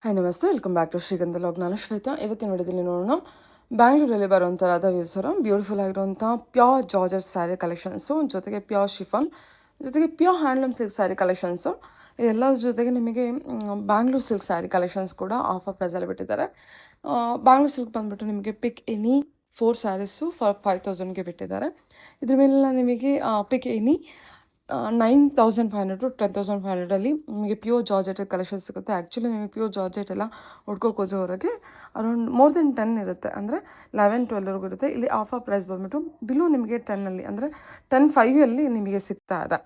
Hi ನಮಸ್ತೆ, welcome back to Srigandha log. ನಾನು ಶ್ವೇತಾ. ಇವತ್ತಿನ ವಿಡಿಯೋದಲ್ಲಿ ನೋಡೋಣ ಬ್ಯಾಂಗ್ಳೂರಲ್ಲಿ ಬರುವಂಥ ರಾಧಾ ವ್ಯೂಸರ ಬ್ಯೂಟಿಫುಲ್ ಆಗಿರುವಂಥ ಪ್ಯೂರ್ ಜಾರ್ಜೆಟ್ ಸ್ಯಾರಿ ಕಲೆಕ್ಷನ್ಸು, ಜೊತೆಗೆ ಪ್ಯೂರ್ ಶಿಫಾನ್, ಜೊತೆಗೆ pure handloom silk sari collections, ಇದೆಲ್ಲದ್ರ ಜೊತೆಗೆ ನಿಮಗೆ ಬ್ಯಾಂಗ್ಳೂರ್ ಸಿಲ್ಕ್ ಸ್ಯಾರಿ ಕಲೆಕ್ಷನ್ಸ್ ಕೂಡ ಆಫರ್ ಪ್ರೈಸಲ್ಲಿ ಬಿಟ್ಟಿದ್ದಾರೆ. ಬ್ಯಾಂಗ್ಳೂರ್ ಸಿಲ್ಕ್ ಬಂದುಬಿಟ್ಟು ನಿಮಗೆ ಪಿಕ್ ಎನಿ 4 ಸ್ಯಾರೀಸು ಫಾರ್ 5000ಗೆ ಬಿಟ್ಟಿದ್ದಾರೆ. ಇದ್ರ ಮೇಲೆಲ್ಲ ನಿಮಗೆ ಪಿಕ್ ಎನಿ 9500 ಟು 10500 ನಿಮಗೆ ಪ್ಯೂರ್ ಜಾರ್ಜೆಟ್ ಕಲೆಕ್ಷನ್ ಸಿಗುತ್ತೆ. ಆ್ಯಕ್ಚುಲಿ ನಿಮಗೆ ಪ್ಯೂರ್ ಜಾರ್ಜೆಟ್ ಎಲ್ಲ ಹುಡ್ಕೋಕೆ ಹೋದ್ರೆ ಹೊರಗೆ ಅರೌಂಡ್ ಮೋರ್ ದೆನ್ 10 ಇರುತ್ತೆ, ಅಂದರೆ 11-12 ಇರುತ್ತೆ. ಇಲ್ಲಿ ಆಫರ್ ಪ್ರೈಸ್ ಬಂದುಬಿಟ್ಟು ಬಿಲೋ ನಿಮಗೆ 10ಅಲ್ಲಿ, ಅಂದರೆ 10.5 ನಿಮಗೆ ಸಿಗ್ತಾ ಇದೆ.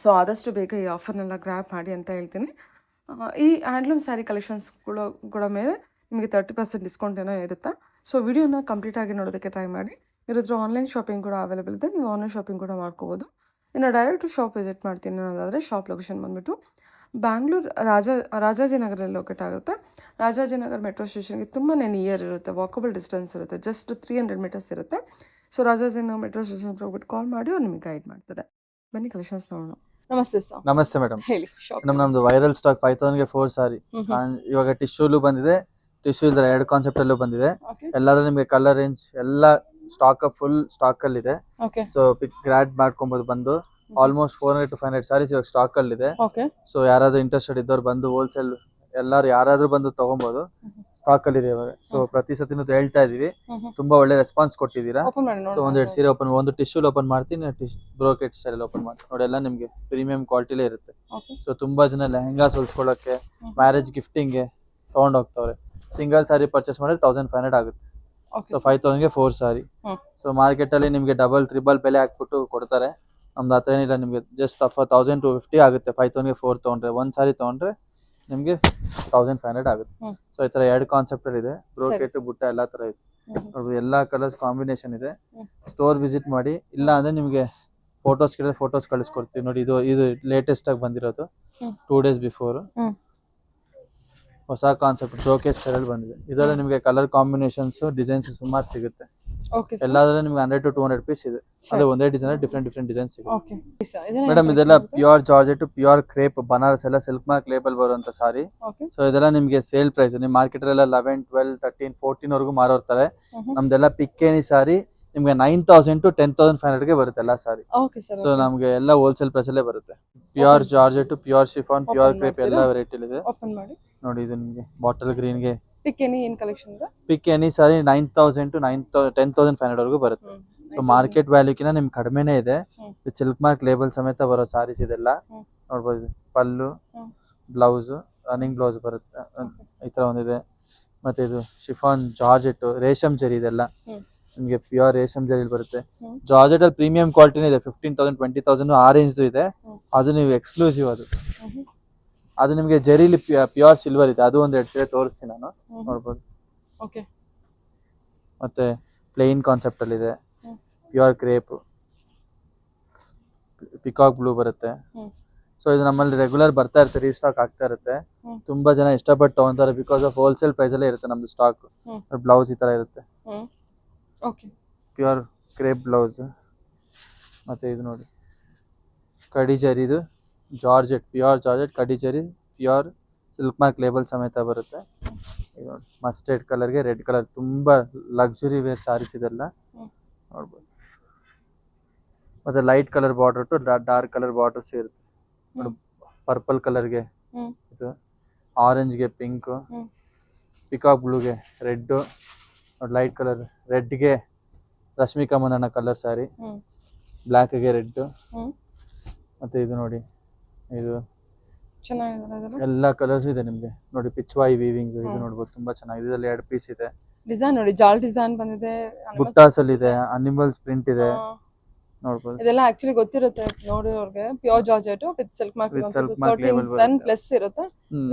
ಸೊ ಆದಷ್ಟು ಬೇಗ ಈ ಆಫರ್ನೆಲ್ಲ ಗ್ರ್ಯಾಬ್ ಮಾಡಿ ಅಂತ ಹೇಳ್ತೀನಿ. ಈ ಹ್ಯಾಂಡ್ಲೂಮ್ ಸ್ಯಾರಿ ಕಲೆಕ್ಷನ್ಸ್ ಕೂಡ ಮೇಲೆ ನಿಮಗೆ 30% ಡಿಸ್ಕೌಂಟ್ ಏನೋ ಇರುತ್ತೆ. ಸೊ ವಿಡಿಯೋನ ಕಂಪ್ಲೀಟಾಗಿ ನೋಡೋದಕ್ಕೆ ಟ್ರೈ ಮಾಡಿ. ಇರೋದ್ರ ಆನ್ಲೈನ್ ಶಾಪಿಂಗ್ ಕೂಡ ಅವೈಲೇಬಲ್ ಇದೆ, ನೀವು ಆನ್ಲೈನ್ ಶಾಪಿಂಗ್ ಕೂಡ ಮಾಡ್ಕೋಬೋದು. ಇನ್ನು ಡೈರೆಕ್ಟು ಶಾಪ್ ವಿಸಿಟ್ ಮಾಡ್ತೀನಿ ಅನ್ನೋದಾದರೆ ಶಾಪ್ ಲೊಕೇಶನ್ ಬಂದುಬಿಟ್ಟು ಬ್ಯಾಂಗ್ಳೂರು ರಾಜಾಜಿನಗರಲ್ಲಿ ಲೊಕೇಟ್ ಆಗುತ್ತೆ. ರಾಜಾಜಿನಗರ್ ಮೆಟ್ರೋ ಸ್ಟೇಷನ್ಗೆ ತುಂಬಾ ನಿಯರ್ ಇರುತ್ತೆ, ವಾಕಬಲ್ ಡಿಸ್ಟೆನ್ಸ್ ಇರುತ್ತೆ, ಜಸ್ಟ್ 300 ಮೀಟರ್ಸ್ ಇರುತ್ತೆ. ಸೊ ರಾಜಾಜಿನಗರ್ ಮೆಟ್ರೋ ಸ್ಟೇಷನ್ ಹೋಗ್ಬಿಟ್ಟು ಕಾಲ್ ಮಾಡಿ ಅವ್ರು ನಿಮಗೆ ಗೈಡ್ ಮಾಡ್ತಾರೆ. ಬನ್ನಿ ಕಲೆಕ್ಷನ್ಸ್ ನೋಡೋಣ. ನಮಸ್ತೆ ಸರ್. ನಮಸ್ತೆ ಮೇಡಮ್, ಹೇಳಿ. ಶಾಪ್ ನಮ್ದು ವೈರಲ್ ಸ್ಟಾಕ್ 5000ಗೆ 4 ಸಾರಿ. ಇವಾಗ ಟಿಶ್ಯೂಲು ಬಂದಿದೆ, ಟಿಶ್ಯೂ ಇದ್ರೆ 2 ಕಾನ್ಸೆಪ್ಟ್ ಅಲ್ಲೂ ಬಂದಿದೆ. ಎಲ್ಲಾದ್ರೂ ನಿಮಗೆ ಕಲರ್ ರೇಂಜ್ ಎಲ್ಲ ಸ್ಟಾಕ್ ಫುಲ್ ಸ್ಟಾಕ್ ಅಲ್ಲಿ ಇದೆ. ಸೊ ಪಿಕ್ ಗ್ರಾಡ್ ಮಾಡ್ಕೊಬಹುದು ಬಂದು. ಆಲ್ಮೋಸ್ಟ್ 400 to 500 ಸಾರೀಸ್ ಇವಾಗ ಸ್ಟಾಕ್ ಅಲ್ಲಿ ಇದೆ. ಸೊ ಯಾರಾದ್ರೂ ಇಂಟ್ರೆಸ್ಟೆಡ್ ಇದ್ದವ್ರು ಬಂದು ಹೋಲ್ಸೇಲ್ ಎಲ್ಲಾರು ಯಾರಾದ್ರೂ ಬಂದು ತಗೊಬಹುದು, ಸ್ಟಾಕ್ ಅಲ್ಲಿ ಇದೆ ಇವಾಗ. ಸೊ ಪ್ರತಿ ಸತಿನೂ ಹೇಳ್ತಾ ಇದೀವಿ, ತುಂಬಾ ಒಳ್ಳೆ ರೆಸ್ಪಾನ್ಸ್ ಕೊಟ್ಟಿದ್ದೀರಾ. ಸೊ ಒಂದೆರಡು ಸೀರೆ ಒಂದು ಟಿಶ್ಯೂಲ್ ಓಪನ್ ಮಾಡ್ತೀನಿ, ಬ್ರೋಕೆಟ್ ಸ್ಟೈಲ್ ಓಪನ್ ಮಾಡ್ತೀನಿ ನೋಡಿ. ಎಲ್ಲ ನಿಮ್ಗೆ ಪ್ರೀಮಿಯಂ ಕ್ವಾಲಿಟಿಲೇ ಇರುತ್ತೆ. ಸೊ ತುಂಬಾ ಜನ ಲೆಹಂಗಾಸ್ ಹೊಲ್ಸ್ಕೊಳ್ಳೋಕೆ, ಮ್ಯಾರೇಜ್ ಗಿಫ್ಟಿಂಗ್ಗೆ ತಗೊಂಡ್ ಹೋಗ್ತವ್ರೆ. ಸಿಂಗಲ್ ಸಾರಿ ಪರ್ಚೇಸ್ ಮಾಡಿದ್ರೆ 1500 ಆಗುತ್ತೆ. ಸೊ 5000ಗೆ 4 ಸಾರಿ. ಸೊ ಮಾರ್ಕೆಟ್ ಅಲ್ಲಿ ನಿಮ್ಗೆ ಡಬಲ್ ಟ್ರಿಬಲ್ ಬೆಲೆ ಹಾಕ್ಬಿಟ್ಟು ಕೊಡ್ತಾರೆ. ನಮ್ದು ಹತ್ರ ಏನಿಲ್ಲ, ನಿಮ್ಗೆ ಜಸ್ಟ್ 1250 ಆಗುತ್ತೆ 5000ಗೆ 4 ತಗೊಂಡ್ರೆ. ಒಂದ್ ಸಾರಿ ತಗೊಂಡ್ರೆ ನಿಮ್ಗೆ 1500 ಆಗುತ್ತೆ. ಸೊ ಈ ತರ 2 ಕಾನ್ಸೆಪ್ಟ್ ಅಲ್ಲಿ ಇದೆ, ಬ್ರೋಕೆಟ್ ಬುಟ್ಟ ಎಲ್ಲಾ ತರ ಇದೆ. ಎಲ್ಲಾ ಕಲರ್ಸ್ ಕಾಂಬಿನೇಷನ್ ಇದೆ. ಸ್ಟೋರ್ ವಿಸಿಟ್ ಮಾಡಿ, ಇಲ್ಲ ಅಂದ್ರೆ ನಿಮ್ಗೆ ಫೋಟೋಸ್ ಕೇಳಿದ್ರೆ ಫೋಟೋಸ್ ಕಳಿಸ್ಕೊಡ್ತೀವಿ ನೋಡಿ. ಇದು ಲೇಟೆಸ್ಟ್ ಆಗಿ ಬಂದಿರೋದು, 2 days ಬಿಫೋರ್. ಹೊಸ ಕಾನ್ಸೆಪ್ಟ್ ಬ್ರೋಕೆಟ್ ಸ್ಟೈಲ್ ಬಂದಿದೆ. ಇದರಲ್ಲಿ ನಿಮಗೆ ಕಲರ್ ಕಾಂಬಿನೇಷನ್ಸ್, ಡಿಸೈನ್ಸ್ ಸುಮಾರು ಸಿಗುತ್ತೆ. ಎಲ್ಲಾದ್ರೂ ನಿಮ್ಗೆ 100 to 200 ಪೀಸ್ ಇದೆ. ಅದೇ ಒಂದೇ ಡಿಸೈನ್ ಡಿಫ್ರೆಂಟ್ ಡಿಸೈನ್ ಸಿಗುತ್ತೆ. ಮೇಡಮ್ ಇದೆಲ್ಲ pure georgette, pure crepe, Banaras ಎಲ್ಲ ಸಿಲ್ಕ್ ಮಾರ್ಕ್ ಲೇಬಲ್ ಬರುವಂತ ಸಾರಿ. ಸೊ ಇದೆಲ್ಲ ನಿಮ್ಗೆ ಸೇಲ್ ಪ್ರೈಸ್. ನಿಮ್ ಮಾರ್ಕೆಟ್ ಎಲ್ಲ 11, 12, 13, 14 ವರೆಗೂ ಮಾರೋರ್ತಾರೆ. ನಮ್ದೆಲ್ಲ ಪಿಕ್ಕೇನಿ ಸಾರಿ ನಿಮ್ಗೆ 9000 to 10500ಗೆ ಬರುತ್ತೆ ಎಲ್ಲ ಸಾರಿ. ಸೊ ನಮ್ಗೆ ಎಲ್ಲ ಹೋಲ್ಸೇಲ್ ಪ್ರೈಸ್ ಅಲ್ಲೇ ಬರುತ್ತೆ. Pure georgette, pure chiffon, pure crepe ಎಲ್ಲ ವೆರೈಟಿ ಇದೆ ನೋಡಿ. ಇದು ನಿಮ್ಗೆ ಬಾಟಲ್ ಗ್ರೀನ್ ಗೆ ಪಿಕ್ ಎನಿ ಸಾರಿ 9000 to 10500 ವರೆಗೂ ಬರುತ್ತೆ. ಸೊ ಮಾರ್ಕೆಟ್ ವ್ಯಾಲ್ಯೂಕಿನ ನಿಮ್ಗೆ ಕಡಿಮೆನೇ ಇದೆ. ಸಿಲ್ಕ್ ಮಾರ್ಕ್ ಲೇಬಲ್ ಸಮೇತ ಬರೋ ಸಾರೀಸ್ ಇದೆಲ್ಲ ನೋಡ್ಬೋದು. ಪಲ್ಲು, ಬ್ಲೌಸ್, ರನ್ನಿಂಗ್ ಬ್ಲೌಸ್ ಬರುತ್ತೆ, ಈ ತರ ಒಂದಿದೆ. ಮತ್ತೆ ಇದು ಶಿಫಾನ್ ಜಾರ್ಜೆಟ್, ರೇಷಮ್ ಜರಿ, ಇದೆಲ್ಲ ನಿಮ್ಗೆ ಪ್ಯೂರ್ ರೇಷಮ್ ಜರಿ ಬರುತ್ತೆ. ಜಾರ್ಜೆಟ್ ಅಲ್ಲಿ ಪ್ರೀಮಿಯಂ ಕ್ವಾಲಿಟಿನೇ ಇದೆ, 15,000, 20,000 ಆ ರೇಂಜ್ ಇದೆ. ಅದು ನೀವು ಎಕ್ಸ್ಕ್ಲೂಸಿವ್ ಅದು ನಿಮ್ಗೆ ಜರಿಲಿ ಪ್ಯೂರ್ ಸಿಲ್ವರ್ ಇದೆ. ಅದು ಒಂದ್ 2 ಸೀರೆ ತೋರಿಸ್ತೀನಿ ನಾನು, ನೋಡ್ಬೋದು. ಮತ್ತೆ ಪ್ಲೇನ್ ಕಾನ್ಸೆಪ್ಟ್ ಅಲ್ಲಿ ಇದೆ, ಪ್ಯೂರ್ ಕ್ರೇಪ್, ಪಿಕಾಕ್ ಬ್ಲೂ ಬರುತ್ತೆ. ಸೊ ಇದು ನಮ್ಮಲ್ಲಿ ರೆಗ್ಯುಲರ್ ಬರ್ತಾ ಇರುತ್ತೆ, ರೀಸ್ಟಾಕ್ ಆಗ್ತಾ ಇರುತ್ತೆ. ತುಂಬಾ ಜನ ಇಷ್ಟಪಟ್ಟು ತಗೊಂತಾರೆ, ಬಿಕಾಸ್ ಆಫ್ ಹೋಲ್ಸೇಲ್ ಪ್ರೈಸ್ ಅಲ್ಲೇ ಇರುತ್ತೆ ನಮ್ದು ಸ್ಟಾಕ್. ಬ್ಲೌಸ್ ಈ ತರ ಇರುತ್ತೆ, ಪ್ಯೂರ್ ಕ್ರೇಪ್ ಬ್ಲೌಸ್. ಮತ್ತೆ ಇದು ನೋಡಿ ಕಡಿ ಜರಿದು ಜಾರ್ಜೆಟ್, ಪ್ಯೂರ್ ಜಾರ್ಜೆಟ್ ಕಡಿ ಜರಿ, ಪ್ಯೂರ್ ಸಿಲ್ಕ್ ಮಾರ್ಕ್ ಲೇಬಲ್ ಸಮೇತ ಬರುತ್ತೆ. ಇದು ನೋಡಿ ಮಸ್ಟರ್ಡ್ ಕಲರ್ಗೆ ರೆಡ್ ಕಲರ್, ತುಂಬಾ ಲಕ್ಸುರಿ ವೇರ್ ಸಾರೀಸ್ ಇದೆಲ್ಲ ನೋಡ್ಬೋದು. ಮತ್ತೆ light colour border to dark colour borders ಇರುತ್ತೆ. ಪರ್ಪಲ್ ಕಲರ್ಗೆ ಇದು, ಆರೆಂಜ್ಗೆ ಪಿಂಕ್, ಪಿಕಾಕ್ ಬ್ಲೂಗೆ ರೆಡ್, ಲೈಟ್ ಕಲರ್ ರೆಡ್ಗೆ ರಶ್ಮಿಕಾ ಮಂದಣ್ಣ ಕಲರ್ ಸಾರಿ, ಬ್ಲ್ಯಾಕ್ಗೆ ರೆಡ್. ಮತ್ತೆ ಇದು ನೋಡಿ, ಇದು ಎಲ್ಲ ಕಲರ್ಸ್ ಇದೆ ನಿಮ್ಗೆ ನೋಡಿ. ಪಿಚ್ವಾಯಿ ವೀವಿಂಗ್ಸ್ ಇದು ನೋಡ್ಬೋದು, ತುಂಬಾ ಚೆನ್ನಾಗಿದೆ. ಇದರಲ್ಲಿ 2 ಪೀಸ್ ಇದೆ. ಡಿಸೈನ್ ನೋಡಿ, ಜಾಲ್ ಡಿಸೈನ್ ಬಂದಿದೆ, ಬುಟ್ಟಾಸ್ ಅಲ್ಲಿ ಇದೆ, ಅನಿಮಲ್ಸ್ ಪ್ರಿಂಟ್ ಇದೆ, ನೋಡ್ಬೋದು. ಇದೆಲ್ಲ ಆಕ್ಚುಲಿ ಗೊತ್ತಿರುತ್ತೆ ನೋಡಿರೋರ್ಗೆ. Pure georgette with silk mark 10 plus ಇರುತ್ತೆ.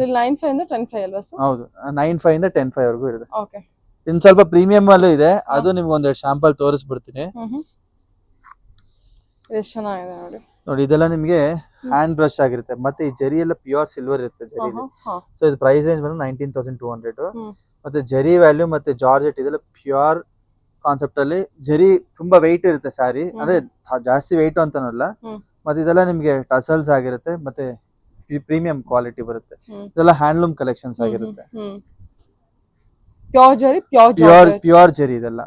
9.5 ಇಂದ 10.5 ಅಲ್ವಾ ಸರ್? ಹೌದು, 9.5 ಇಂದ 10.5 ವರೆಗೂ ಇದೆ. ಇನ್ನು ಸ್ವಲ್ಪ ಪ್ರೀಮಿಯಂ ಅಲ್ಲೂ ಇದೆ, ಅದು ನಿಮ್ಗೆ ಒಂದೆರಡು ಶಾಂಪಲ್ ತೋರಿಸ್ಬಿಡ್ತೀನಿ. ಎಷ್ಟು ಚೆನ್ನಾಗಿದೆ ನೋಡಿ. ನೋಡಿ ಇದೆಲ್ಲ ನಿಮ್ಗೆ ಹ್ಯಾಂಡ್ ಬ್ರಷ್ ಆಗಿರುತ್ತೆ. ಮತ್ತೆ ಈ ಜರಿ ಎಲ್ಲ ಪ್ಯೂರ್ ಸಿಲ್ವರ್ ಇರುತ್ತೆ ಜರಿ. ಸೊ ಇದು ಪ್ರೈಸ್ ರೇಂಜ್ ಬಂದು 19,200. ಮತ್ತೆ ಜರಿ ವ್ಯಾಲ್ಯೂ ಮತ್ತೆ ಜಾರ್ಜೆಟ್ ಇದೆಲ್ಲ ಪ್ಯೂರ್ ಕಾನ್ಸೆಪ್ಟ್ ಅಲ್ಲಿ. ಜರಿ ತುಂಬಾ ವೆಯ್ಟ್ ಇರುತ್ತೆ ಸ್ಯಾರಿ, ಅಂದ್ರೆ ಜಾಸ್ತಿ ವೆಯ್ಟ್ ಅಂತಾನಲ್ಲ. ಮತ್ತೆ ಇದೆಲ್ಲ ನಿಮ್ಗೆ ಟಸಲ್ಸ್ ಆಗಿರುತ್ತೆ, ಮತ್ತೆ ಪ್ರೀಮಿಯಂ ಕ್ವಾಲಿಟಿ ಬರುತ್ತೆ. ಇದೆಲ್ಲ ಹ್ಯಾಂಡ್ಲೂಮ್ ಕಲೆಕ್ಷನ್ಸ್ ಆಗಿರುತ್ತೆ. ಪ್ಯೂರ್ ಜರಿ, ಪ್ಯೂರ್ ಜರಿ ಇದೆಲ್ಲ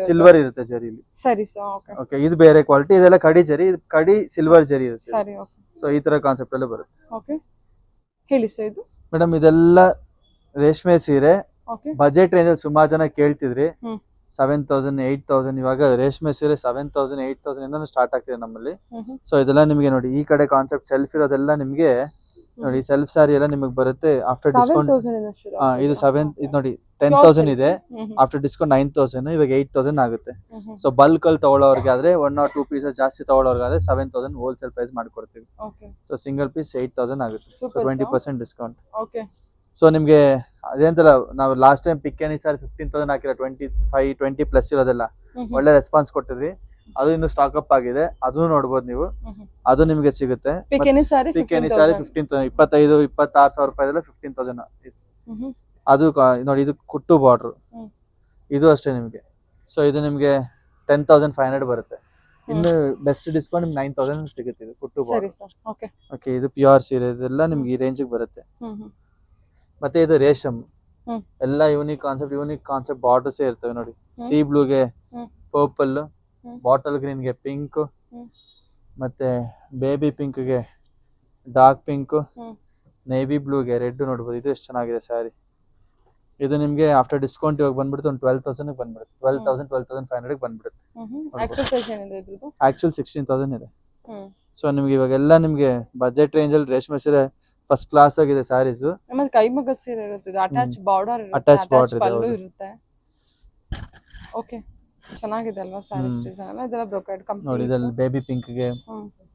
ಸಿಲ್ವರ್ ಇರುತ್ತೆ ಜರಿಲಿ. ಸರಿ ಸರ್. ಓಕೆ, ಇದು ಬೇರೆ ಕ್ವಾಲಿಟಿ. ಇದೆಲ್ಲ ಕಡಿ ಜರಿ, ಇದು ಕಡಿ ಸಿಲ್ವರ್ ಜರಿ ಇರುತ್ತೆ. ಸರಿ, ಸೊ ಈ ತರ ಕಾನ್ಸೆಪ್ಟ್ ಎಲ್ಲ ಬರುತ್ತೆ. ಓಕೆ, ಹೇಳಿ ಸರ್. ಇದು ಮೇಡಮ್ ಇದೆಲ್ಲ ರೇಷ್ಮೆ ಸೀರೆ. ಬಜೆಟ್ ರೇಂಜ್ ಅಲ್ಲಿ ಸುಮಾರು ಜನ ಕೇಳ್ತಿದ್ರಿ. 7,000 8,000 ಇವಾಗ ರೇಷ್ಮೆ ಸೀರೆ 7,000 8,000 ಇಂದ ಸ್ಟಾರ್ಟ್ ಆಗ್ತಿದೆ ನಮ್ಮಲ್ಲಿ. ಸೊ ಇದೆಲ್ಲ ನಿಮಗೆ ನೋಡಿ, ಈ ಕಡೆ ಕಾನ್ಸೆಪ್ಟ್ ಸೆಲ್ಫ್ ಇರೋದೆಲ್ಲ ನಿಮಗೆ ನೋಡಿ, ಸೆಲ್ಫ್ ಸಾರಿ ಎಲ್ಲ ನಿಮಗೆ ಬರುತ್ತೆ ಆಫ್ಟರ್ ಡಿಸ್ಕೌಂಟ್. ಇದು 7 ಇದು ನೋಡಿ 10,000 ಇದೆ, ಆಫ್ಟರ್ ಡಿಸ್ಕೌಂಟ್ 9,000, ಇವಾಗ 8,000 ಆಗುತ್ತೆ. ಸೊ ಬಲ್ಕ್ ಅಲ್ಲಿ ತಗೊಳ್ಳೋರ್ಗೆ ಆದ್ರೆ 1 or 2 ಪೀಸಸ್ ಜಾಸ್ತಿ ತಗೊಳ್ಳೋರ್ಗಾದ್ರೆ 7,000 ಹೋಲ್ಸೇಲ್ ಪ್ರೈಸ್ ಮಾಡ್ಕೊಡ್ತೀವಿ. ಸೊ ಸಿಂಗಲ್ ಪೀಸ್ 8,000 ಆಗುತ್ತೆ. So 20% discount. ಸೊ ನಿಮ್ಗೆ ಅದೇಂತಲ್ಲ, ನಾವು ಲಾಸ್ಟ್ ಟೈಮ್ ಪಿಕ್ ಎನಿ ಸಾರಿ 15,000 ಹಾಕಿರ 20 ಪ್ಲಸ್ ಇರೋದೆಲ್ಲ ಒಳ್ಳೆ ರೆಸ್ಪಾನ್ಸ್ ಕೊಟ್ಟಿದ್ವಿ. ಅದು ಇನ್ನು ಸ್ಟಾಕ್ ಅಪ್ ಆಗಿದೆ, ಅದನ್ನು ನೋಡ್ಬೋದು ನೀವು. ಅದು ನಿಮ್ಗೆ ಸಿಗುತ್ತೆ. ಪಿಕ್ ಎನಿ ಸಾರಿ 15,000 26,000 ರೂಪಾಯಿದೆಲ್ಲ 15,000. ಅದು ನೋಡಿ, ಇದು ಕುಟ್ಟು ಬಾರ್ಡರ್, ಇದು ಅಷ್ಟೇ ನಿಮ್ಗೆ. ಸೊ ಇದು ನಿಮ್ಗೆ 10,500 ಬರುತ್ತೆ. ಇನ್ನು ಬೆಸ್ಟ್ ಡಿಸ್ಕೌಂಟ್ ನಿಮ್ಗೆ 9,000 ಸಿಗುತ್ತೆ. ಇದು ಕುಟ್ಟು ಬಾರ್ಡರ್. ಓಕೆ, ಇದು ಪ್ಯೂರ್ ಸೀರೆ, ಇದೆಲ್ಲ ನಿಮ್ಗೆ ಈ ರೇಂಜ್ ಬರುತ್ತೆ. ಮತ್ತೆ ಇದು ರೇಷಮ್, ಎಲ್ಲ ಯೂನಿಕ್ ಕಾನ್ಸೆಪ್ಟ್ ಬಾರ್ಡರ್ಸ್ ಇರ್ತವೆ ನೋಡಿ. ಸಿ ಬ್ಲೂಗೆ ಪರ್ಪಲ್, ಬಾಟಲ್ ಗ್ರೀನ್ಗೆ ಪಿಂಕ್, ಮತ್ತೆ ಬೇಬಿ ಪಿಂಕ್ಗೆ ಡಾರ್ಕ್ ಪಿಂಕ್, ನೇವಿ ಬ್ಲೂಗೆ ರೆಡ್ ನೋಡ್ಬೋದು. ಇದು ಎಷ್ಟು ಚೆನ್ನಾಗಿದೆ ಸ್ಯಾರಿ. ಇದು ನಿಮ್ಗೆ ಆಫ್ಟರ್ ಡಿಸ್ಕೌಂಟ್ ಇವಾಗ ಬಂದ್ಬಿಡುತ್ತೆ ಒಂದು 12,000 ಬಂದ್ಬಿಡುತ್ತೆ. 12,500 ಬಂದ್ಬಿಡುತ್ತೆ. ಆಕ್ಚುಲ್ 16,000 ಇದೆ. ಸೊ ನಿಮ್ಗೆ ಇವಾಗೆಲ್ಲ ನಿಮ್ಗೆ ಬಜೆಟ್ ರೇಂಜ್ ಅಲ್ಲಿ ರೇಷ್ಮೆ ಸೀರೆ ಫಸ್ಟ್ ಕ್ಲಾಸ್ ಆಗಿದೆ ಸ್ಯಾರೀಸ್. ಕೈಮಗ್ಗ ಸೀರೆ ಇರುತ್ತೆ, ಅಟ್ಯಾಚ್ ಬಾರ್ಡರ್ ಇರುತ್ತೆ. ಓಕೆ, ಚೆನ್ನಾಗಿದೆ ಅಲ್ವಾ ಸ್ಯಾರೀಸ್ ಡಿಸೈನ್ ಎಲ್ಲ? ಇದೆಲ್ಲ ಬ್ರೊಕೇಡ್ ಕಂಪ್ನಿ ನೋಡಿ. ಇದರಲ್ಲಿ ಬೇಬಿ ಪಿಂಕ್ ಗೆ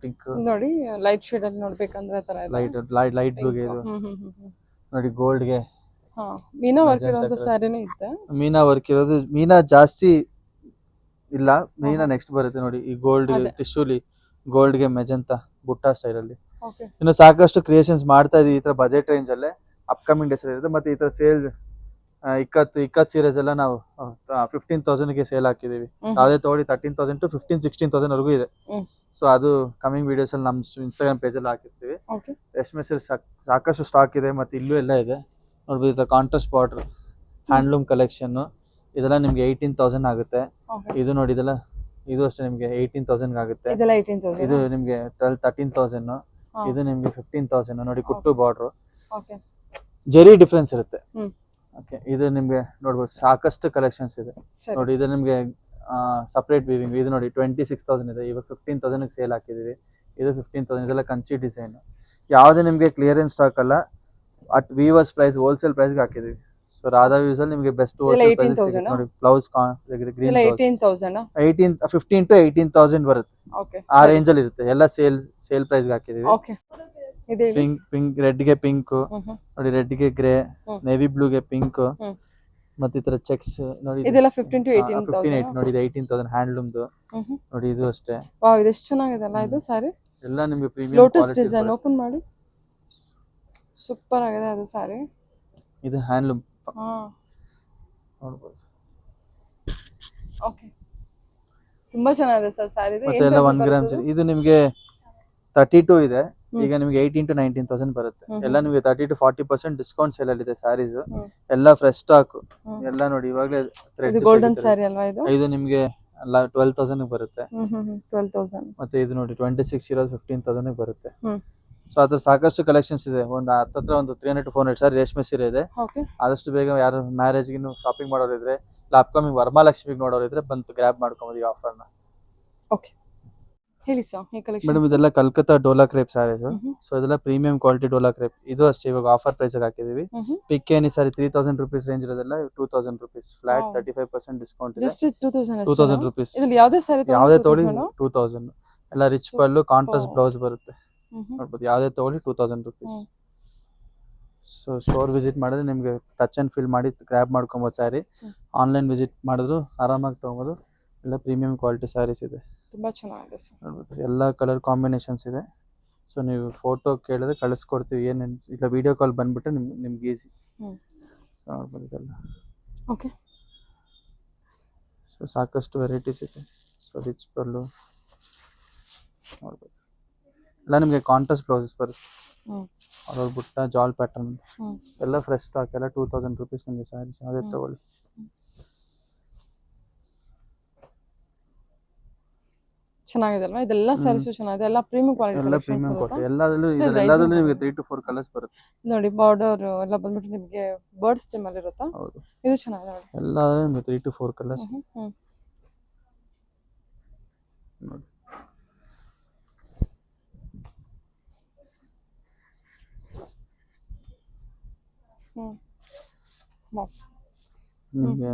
ಪಿಂಕ್ ನೋಡಿ, ಲೈಟ್ ಶೇಡ್ ಅಲ್ಲಿ ನೋಡ್ಬೇಕಂದ್ರೆ ತರ ಇದೆ. ಲೈಟ್ ಬ್ಲೂ ಗೆ ಇದು ನೋಡಿ, ಗೋಲ್ಡ್ ಗೆ ಮೀನಾ ವರ್ಕ್ ಇರೋದು ಸ್ಯಾರಿನೇ ಇತ್ತು. ಮೀನಾ ವರ್ಕ್ ಇರೋದು, ಮೀನಾ ಜಾಸ್ತಿ ಇಲ್ಲ, ಮೀನಾ ನೆಕ್ಸ್ಟ್ ಬರುತ್ತೆ ನೋಡಿ. ಈ ಗೋಲ್ಡ್ ಟಿಶ್ಯೂಲಿ ಗೋಲ್ಡ್ ಗೆ ಮೆಜೆಂತಾ ಬುಟ್ಟ ಸ್ಟೈಲ್ ಅಲ್ಲಿ ಇನ್ನು ಸಾಕಷ್ಟು ಕ್ರಿಯೇಷನ್ಸ್ ಮಾಡ್ತಾ ಇದೀವಿ ಈ ತರ ಬಜೆಟ್ ರೇಂಜ್ ಅಲ್ಲೇ. ಅಪ್ಕಮಿಂಗ್ ಡೇಸ್ ಇರುತ್ತೆ. ಮತ್ತೆ ಈ ತರ ಸೇಲ್ ಇಕ್ಕತ್ ಸೀರೀಸ್ ಎಲ್ಲ ನಾವು 15,000 ಗೆ ಸೇಲ್ ಹಾಕಿದೀವಿ. ಅದೇ ತಗೊಳ್ಳಿ 13,000 to 15,000-16,000 ವರೆಗೂ ಇದೆ. ಸೊ ಅದು ಕಮಿಂಗ್ ವಿಡಿಯೋಸ್ ಅಲ್ಲಿ ನಮ್ಮ ಇನ್ಸ್ಟಾಗ್ರಾಮ್ ಪೇಜ್ ಅಲ್ಲಿ ಹಾಕಿರ್ತೀವಿ. ರೇಷ್ಮೆ ಸೀರೆ ಸಾಕಷ್ಟು ಸ್ಟಾಕ್ ಇದೆ. ಮತ್ತೆ ಇಲ್ಲೂ ಎಲ್ಲ ಇದೆ ನೋಡ್ಬೋದು. ಈ ತರ ಕಾಂಟ್ರಾಸ್ಟ್ ಬಾರ್ಡರ್ ಹ್ಯಾಂಡ್ಲೂಮ್ ಕಲೆಕ್ಷನ್, ಇದೆಲ್ಲ ನಿಮ್ಗೆ 18,000 ಆಗುತ್ತೆ. ಇದು ನೋಡಿ, ಇದೆಲ್ಲ ಇದು ಅಷ್ಟೇ ನಿಮ್ಗೆ 18,000 ಆಗುತ್ತೆ. ಇದು ನಿಮ್ಗೆ 13,000. ಇದು ನಿಮ್ಗೆ 15,000 ನೋಡಿ. ಕುಟ್ಟು ಬಾರ್ಡರ್, ಜರಿ ಡಿಫ್ರೆನ್ಸ್ ಇರುತ್ತೆ. ಓಕೆ, ಇದು ನಿಮ್ಗೆ ನೋಡ್ಬೋದು ಸಾಕಷ್ಟು ಕಲೆಕ್ಷನ್ಸ್ ಇದೆ ನೋಡಿ. ಇದು ನಿಮ್ಗೆ ಸಪರೇಟ್ ವೀವಿಂಗ್, ಇದು ನೋಡಿ 26,000 ಇದೆ. ಇವಾಗ 15,000 ಸೇಲ್ ಹಾಕಿದೀವಿ. ಇದು 15,000. ಇದೆಲ್ಲ ಕಂಚಿ ಡಿಸೈನ್. ಯಾವುದೇ ನಿಮ್ಗೆ ಕ್ಲಿಯರೆನ್ಸ್ ಸ್ಟಾಕ್ ಅಲ್ಲ, at weavers price wholesale price ಹಾಕಿದೀವಿ. ಸೊ ರಾಧಾ ವ್ಯೂಸ್ ಅಲ್ಲಿ ನಿಮಗೆ ಬೆಸ್ಟ್ ಹೋಲ್ಸೇಲ್ ಪ್ರೈಸ್ ಸಿಗುತ್ತೆ ನೋಡಿ. ಬ್ಲೌಸ್ ಗ್ರೀನ್ 15 to 18,000 ಬರುತ್ತೆ. ಆ ರೇಂಜ್ ಅಲ್ಲಿ ಇರುತ್ತೆ. ಎಲ್ಲ ಸೇಲ್ ಪ್ರೈಸ್ ಹಾಕಿದೀವಿ. ಪಿಂಕ್ ರೆಡ್ ಗೆ ಪಿಂಕ್ ನೋಡಿ, ರೆಡ್ ಗೆ ಗ್ರೇ, ನೇವಿ ಬ್ಲೂ ಗೆ ಪಿಂಕ್, ಮತ್ತೆ ಈ ತರ ಚೆಕ್ಸ್ ನೋಡಿ. ಇದೆಲ್ಲ 15 to 18,000 ನೋಡಿ. ಇದು 18,000 ಹ್ಯಾಂಡ್ಲೂಮ್ದು ನೋಡಿ. ಇದು ಅಷ್ಟೇ. ವಾವ್, ಇದು ಎಷ್ಟು ಚೆನ್ನಾಗಿದೆ ಅಲ್ಲ ಇದು ಸಾರಿ. ಎಲ್ಲ ನಿಮಗೆ ಪ್ರೀಮಿಯಂ ಲೋಟಸ್ ಡಿಸೈನ್ ಓಪನ್ ಮಾಡಿ, ಸೂಪರ್ ಆಗಿದೆ ಅದು ಸಾರಿ. ಇದು ಹ್ಯಾಂಡ್ಲೂಮ್ ನೋಡಬಹುದು. ಓಕೆ, ತುಂಬಾ ಚೆನ್ನಾಗಿದೆ ಸರ್ ಸಾರಿ. ಮತ್ತೆ ಎಲ್ಲ 1 ಗ್ರಾಮ್ ಇದು ನಿಮಗೆ 32 ಇದೆ. ಈಗ ನಿಮಗೆ 18 to 19,000 ಬರುತ್ತೆ. ಎಲ್ಲ ನಿಮಗೆ 30 to 40% ಡಿಸ್ಕೌಂಟ್ ಸೇಲ್ ಅಲ್ಲಿ ಇದೆ ಸ್ಯಾರೀಸ್. ಎಲ್ಲ ಫ್ರೆಶ್ ಸ್ಟಾಕ್ ಎಲ್ಲ ನೋಡಿ. ಇವಾಗಲೇ ಗೋಲ್ಡನ್ ಸ್ಯಾರಿ ಅಲ್ವಾ ಇದು? ಇದು ನಿಮಗೆ 12,000 ಬರುತ್ತೆ. 12,000. ಮತ್ತೆ ಇದು ನೋಡಿ 26 ಇರೋದು 15,000 ಬರುತ್ತೆ. ಸೊ ಅದ್ರ ಸಾಕಷ್ಟು ಕಲೆಕ್ಷನ್ಸ್ ಇದೆ. ಒಂದು ಹತ್ರ ಒಂದು 300 to 400 ಸಾರಿ ರೇಷ್ಮೆ ಸೀರೆ ಇದೆ. ಆದಷ್ಟು ಬೇಗ ಯಾರು ಮ್ಯಾರೇಜ್ಗೆ ಶಾಪಿಂಗ್ ಮಾಡೋರು ಇದ್ರೆ, ಇಲ್ಲ ಅಪ್ಕಮಿಂಗ್ ವರಮಹಾಲಕ್ಷ್ಮಿಗೆ ನೋಡೋರು ಇದ್ರೆ ಬಂದು ಗ್ರ್ಯಾಬ್ ಮಾಡ್ಕೊಬೋದು ಈ ಆಫರ್ನ. ಓಕೆ, ಹೇಳಿ ಸರ್ ಈ ಕಲೆಕ್ಷನ್. ಮೇಡಮ್ ಇದೆಲ್ಲ ಕಲ್ಕತ್ತಾ ಡೋಲಾ ಕ್ರೇಪ್ ಸ್ಯಾರೀಸ್. ಸೊ ಇದೆಲ್ಲ ಪ್ರೀಮಿಯಂ ಕ್ವಾಲಿಟಿ ಡೋಲಾ ಕ್ರೇಪ್. ಇದು ಅಷ್ಟೇ ಇವಾಗ ಆಫರ್ ಪ್ರೈಸ್ ಹಾಕಿದೀವಿ. ಪಿಕ್ ಏನಿ ಸಾರಿ 3,000 ರೂಪೀಸ್ ರೇಂಜ್ ಇರೋದೆಲ್ಲ 2,000 ರೂಪೀಸ್ ಫ್ಲಾಟ್ 35% ಡಿಸ್ಕೌಂಟ್ ಇದೆ. 2,000 ರೂಪೀಸ್. ಯಾವುದೇ ತಗೊಳ್ಳಿ 2,000. ಎಲ್ಲ ರಿಚ್ ಪಲ್ಲು ಕಾಂಟ್ರಾಸ್ಟ್ ಬ್ಲೌಸ್ ಬರುತ್ತೆ ನೋಡ್ಬೋದು. ಯಾವುದೇ ತಗೊಳ್ಳಿ 2,000 ರೂಪೀಸ್. ಸೊ ಸ್ಟೋರ್ ವಿಸಿಟ್ ಮಾಡಿದ್ರೆ ನಿಮಗೆ ಟಚ್ ಅಂಡ್ ಫೀಲ್ ಮಾಡಿ ಗ್ರ್ಯಾಬ್ ಮಾಡ್ಕೊಬೋದು ಸ್ಯಾರಿ. ಆನ್ಲೈನ್ ವಿಸಿಟ್ ಮಾಡಿದ್ರು ಆರಾಮಾಗಿ ತೊಗೊಬೋದು. ಎಲ್ಲ ಪ್ರೀಮಿಯಂ ಕ್ವಾಲಿಟಿ ಸ್ಯಾರೀಸ್ ಇದೆ. ತುಂಬಾ ಚೆನ್ನಾಗಿದೆ ಸರ್ ನೋಡ್ಬೋದು. ಎಲ್ಲ ಕಲರ್ ಕಾಂಬಿನೇಷನ್ಸ್ ಇದೆ. ಸೊ ನೀವು ಫೋಟೋ ಕೇಳಿದ್ರೆ ಕಳಿಸ್ಕೊಡ್ತೀವಿ. ಏನೇನು ಇಲ್ಲ ವಿಡಿಯೋ ಕಾಲ್ ಬಂದ್ಬಿಟ್ರೆ ನಿಮ್ಗೆ ಈಸಿ ನೋಡ್ಬೋದು ಇದೆಲ್ಲ. ಓಕೆ, ಸೊ ಸಾಕಷ್ಟು ವೆರೈಟೀಸ್ ಇದೆ. ಸೊ ರಿಚ್ ಪಲ್ಲು ನೋಡ್ಬೋದು. ಎಲ್ಲ ನಿಮಗೆ ಕಾಂಟ್ರಾಸ್ಟ್ ಬ್ಲೌಸಸ್ ಬರುತ್ತೆ. ಹ್ಮ್ ಅದ್ರ ಬುಟ್ಟ ಜಾಲ್ ಪ್ಯಾಟರ್ನ್ ಹ್ಮ್ ಎಲ್ಲ ಫ್ರೆಶ್ ಸ್ಟಾಕ್ ಎಲ್ಲ 2000 ರುಪೀಸ್ ನಿಮಗೆ ಸ್ಯಾರೀಸ್ ಅದೇ ತಗೊಳ್ಳಿ. ಚೆನ್ನಾಗಿದೆ ಅಲ್ವಾ ಇದೆಲ್ಲ ಸ್ಯಾರೀಸ್ ಚೆನ್ನಾಗಿದೆ ಎಲ್ಲ ಪ್ರೀಮಿಯಂ ಕ್ವಾಲಿಟಿ ಎಲ್ಲ ಕಲೆಕ್ಷನ್ಸ್ ಪ್ರೀಮಿಯಂ ಇರುತ್ತೆ ಕ್ವಾಲಿಟಿ ಎಲ್ಲದರಲ್ಲೂ So, ಇದೆಲ್ಲದರಲ್ಲೂ rising ನಿಮಗೆ 3 to 4 ಕಲರ್ಸ್ ಬರುತ್ತೆ. ನೋಡಿ ಬಾರ್ಡರ್ ಎಲ್ಲ ಬಂದ್ಬಿಟ್ಟು ನಿಮಗೆ ಬರ್ಡ್ಸ್ ಥೀಮ್ ಅಲ್ಲಿ ಇರುತ್ತಾ ಹೌದು ಇದು ಚೆನ್ನಾಗಿದೆ ನೋಡಿ ಎಲ್ಲದರಲ್ಲೂ ನಿಮಗೆ 3 to 4 ಕಲರ್ಸ್ ಹ್ಮ್ ನೋಡಿ. ಹ್ಮ್ ವಾವ್ ನಿಮಗೆ